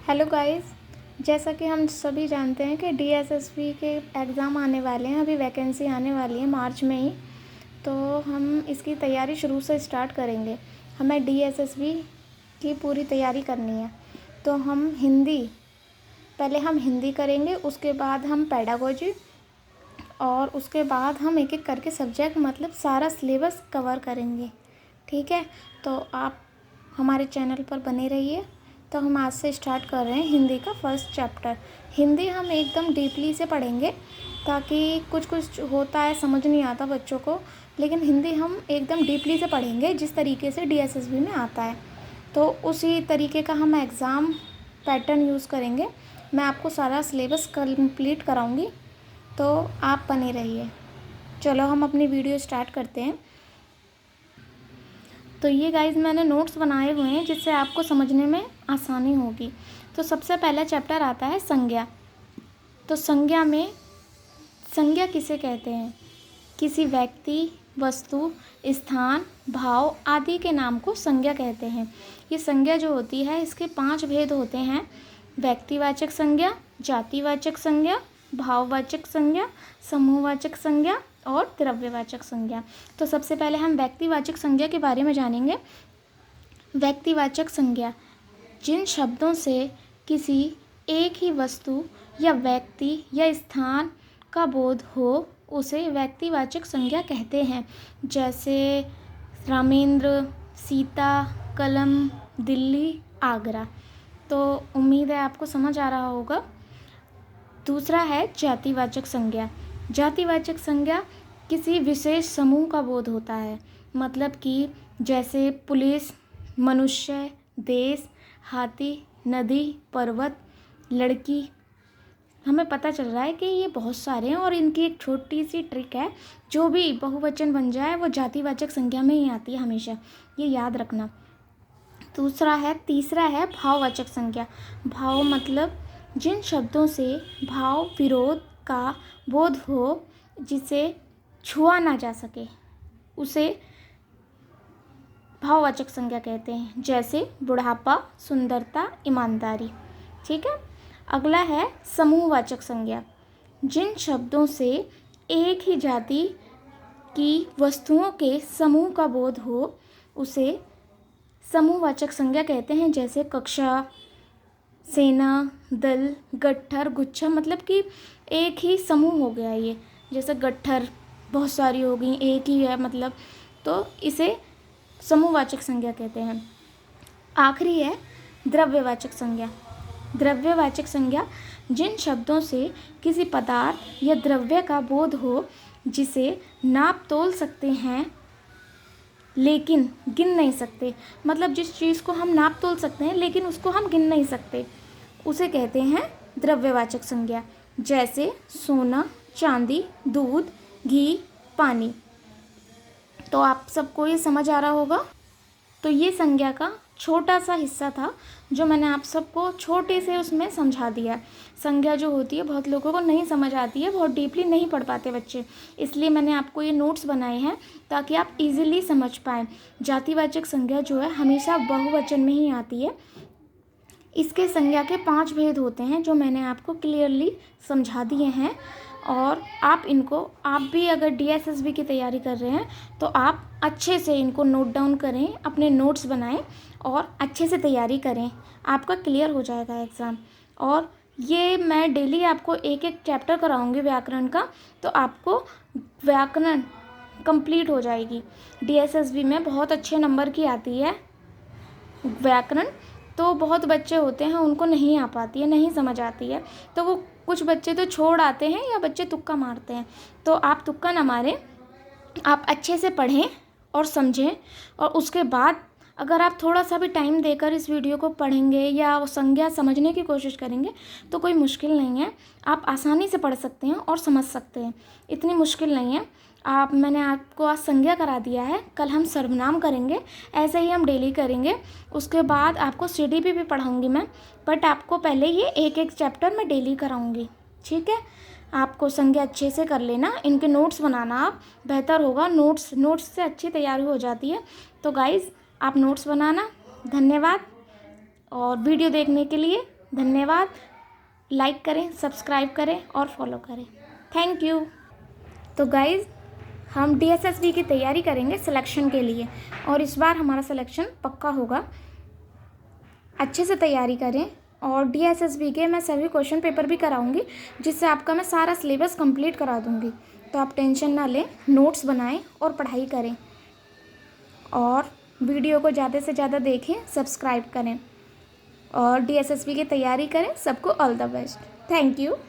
Hello guys, जैसा कि हम सभी जानते हैं कि डीएसएसबी के एग्ज़ाम आने वाले हैं। अभी वैकेंसी आने वाली है मार्च में ही, तो हम इसकी तैयारी शुरू से स्टार्ट करेंगे। हमें डीएसएसबी की पूरी तैयारी करनी है। तो पहले हम हिंदी करेंगे, उसके बाद हम पेडागोजी, और उसके बाद हम एक एक करके सब्जेक्ट मतलब सारा सिलेबस कवर करेंगे। ठीक है, तो आप हमारे चैनल पर बने रहिए। तो हम आज से स्टार्ट कर रहे हैं हिंदी का फर्स्ट चैप्टर। हिंदी हम एकदम डीपली से पढ़ेंगे, ताकि कुछ कुछ होता है समझ नहीं आता बच्चों को, लेकिन हिंदी हम एकदम डीपली से पढ़ेंगे जिस तरीके से डीएसएसबी में आता है। तो उसी तरीके का हम एग्ज़ाम पैटर्न यूज़ करेंगे। मैं आपको सारा सिलेबस कंप्लीट कराऊंगी, तो आप बने रहिए। चलो हम अपनी वीडियो स्टार्ट करते हैं। तो ये गाइस मैंने नोट्स बनाए हुए हैं जिससे आपको समझने में आसानी होगी। तो सबसे पहला चैप्टर आता है संज्ञा। तो संज्ञा में संज्ञा किसे कहते हैं? किसी व्यक्ति, वस्तु, स्थान, भाव आदि के नाम को संज्ञा कहते हैं। ये संज्ञा जो होती है इसके 5 भेद होते हैं: व्यक्तिवाचक संज्ञा, जातिवाचक संज्ञा, भाववाचक संज्ञा, समूहवाचक संज्ञा और द्रव्यवाचक संज्ञा। तो सबसे पहले हम व्यक्तिवाचक संज्ञा के बारे में जानेंगे। व्यक्तिवाचक संज्ञा जिन शब्दों से किसी एक ही वस्तु या व्यक्ति या स्थान का बोध हो उसे व्यक्तिवाचक संज्ञा कहते हैं। जैसे रामेंद्र, सीता, कलम, दिल्ली, आगरा। तो उम्मीद है आपको समझ आ रहा होगा। दूसरा है जातिवाचक संज्ञा। जातिवाचक संज्ञा किसी विशेष समूह का बोध होता है। मतलब कि जैसे पुलिस, मनुष्य, देश, हाथी, नदी, पर्वत, लड़की। हमें पता चल रहा है कि ये बहुत सारे हैं और इनकी एक छोटी सी ट्रिक है, जो भी बहुवचन बन जाए वो जातिवाचक संज्ञा में ही आती है हमेशा, ये याद रखना। तीसरा है भाववाचक संज्ञा। भाव मतलब जिन शब्दों से भाव विरोध का बोध हो, जिसे छुआ ना जा सके, उसे भाववाचक संज्ञा कहते हैं। जैसे बुढ़ापा, सुंदरता, ईमानदारी। ठीक है। अगला है समूहवाचक संज्ञा। जिन शब्दों से एक ही जाति की वस्तुओं के समूह का बोध हो उसे समूहवाचक संज्ञा कहते हैं। जैसे कक्षा, सेना, दल, गट्ठर, गुच्छा। मतलब कि एक ही समूह हो गया ये। जैसे गट्ठर बहुत सारी हो गई, एक ही है मतलब, तो इसे समूहवाचक संज्ञा कहते हैं। आखिरी है द्रव्यवाचक संज्ञा। द्रव्यवाचक संज्ञा जिन शब्दों से किसी पदार्थ या द्रव्य का बोध हो, जिसे नाप तोल सकते हैं लेकिन गिन नहीं सकते। मतलब जिस चीज़ को हम नाप तोल सकते हैं लेकिन उसको हम गिन नहीं सकते, उसे कहते हैं द्रव्यवाचक संज्ञा। जैसे सोना, चांदी, दूध, घी, पानी। तो आप सबको ये समझ आ रहा होगा। तो ये संज्ञा का छोटा सा हिस्सा था जो मैंने आप सबको छोटे से उसमें समझा दिया। संज्ञा जो होती है बहुत लोगों को नहीं समझ आती है, बहुत डीपली नहीं पढ़ पाते बच्चे, इसलिए मैंने आपको ये नोट्स बनाए हैं ताकि आप इजीली समझ पाएँ। जातिवाचक संज्ञा जो है हमेशा बहुवचन में ही आती है। इसके संज्ञा के 5 भेद होते हैं जो मैंने आपको क्लियरली समझा दिए हैं। और आप भी अगर डीएसएसबी की तैयारी कर रहे हैं तो आप अच्छे से इनको नोट डाउन करें, अपने नोट्स बनाएं और अच्छे से तैयारी करें। आपका क्लियर हो जाएगा एग्ज़ाम। और ये मैं डेली आपको एक एक चैप्टर कराऊंगी व्याकरण का, तो आपको व्याकरण कंप्लीट हो जाएगी। डीएसएसबी में बहुत अच्छे नंबर की आती है व्याकरण। तो बहुत बच्चे होते हैं उनको नहीं आ पाती है, नहीं समझ आती है, तो वो कुछ बच्चे तो छोड़ आते हैं या बच्चे तुक्का मारते हैं। तो आप तुक्का ना मारें, आप अच्छे से पढ़ें और समझें, और उसके बाद अगर आप थोड़ा सा भी टाइम देकर इस वीडियो को पढ़ेंगे या वो संज्ञा समझने की कोशिश करेंगे तो कोई मुश्किल नहीं है। आप आसानी से पढ़ सकते हैं और समझ सकते हैं, इतनी मुश्किल नहीं है। मैंने आपको आज संज्ञा करा दिया है, कल हम सर्वनाम करेंगे, ऐसे ही हम डेली करेंगे। उसके बाद आपको सीडीपी भी पढ़ाऊँगी मैं, बट आपको पहले ये एक एक चैप्टर मैं डेली कराऊँगी। ठीक है। आपको संज्ञा अच्छे से कर लेना, इनके नोट्स बनाना, आप बेहतर होगा। नोट्स से अच्छी तैयारी हो जाती है। तो गाइज़ आप नोट्स बनाना। धन्यवाद और वीडियो देखने के लिए धन्यवाद। लाइक करें, सब्सक्राइब करें और फॉलो करें। Thank you. तो गाइज़, हम DSSB की तैयारी करेंगे सिलेक्शन के लिए और इस बार हमारा सिलेक्शन पक्का होगा। अच्छे से तैयारी करें और DSSB के मैं सभी क्वेश्चन पेपर भी कराऊंगी, जिससे आपका मैं सारा सिलेबस कंप्लीट करा दूंगी। तो आप टेंशन ना लें, नोट्स बनाएं और पढ़ाई करें और वीडियो को ज़्यादा से ज़्यादा देखें, सब्सक्राइब करें और DSSB की तैयारी करें। सबको all the best. Thank you.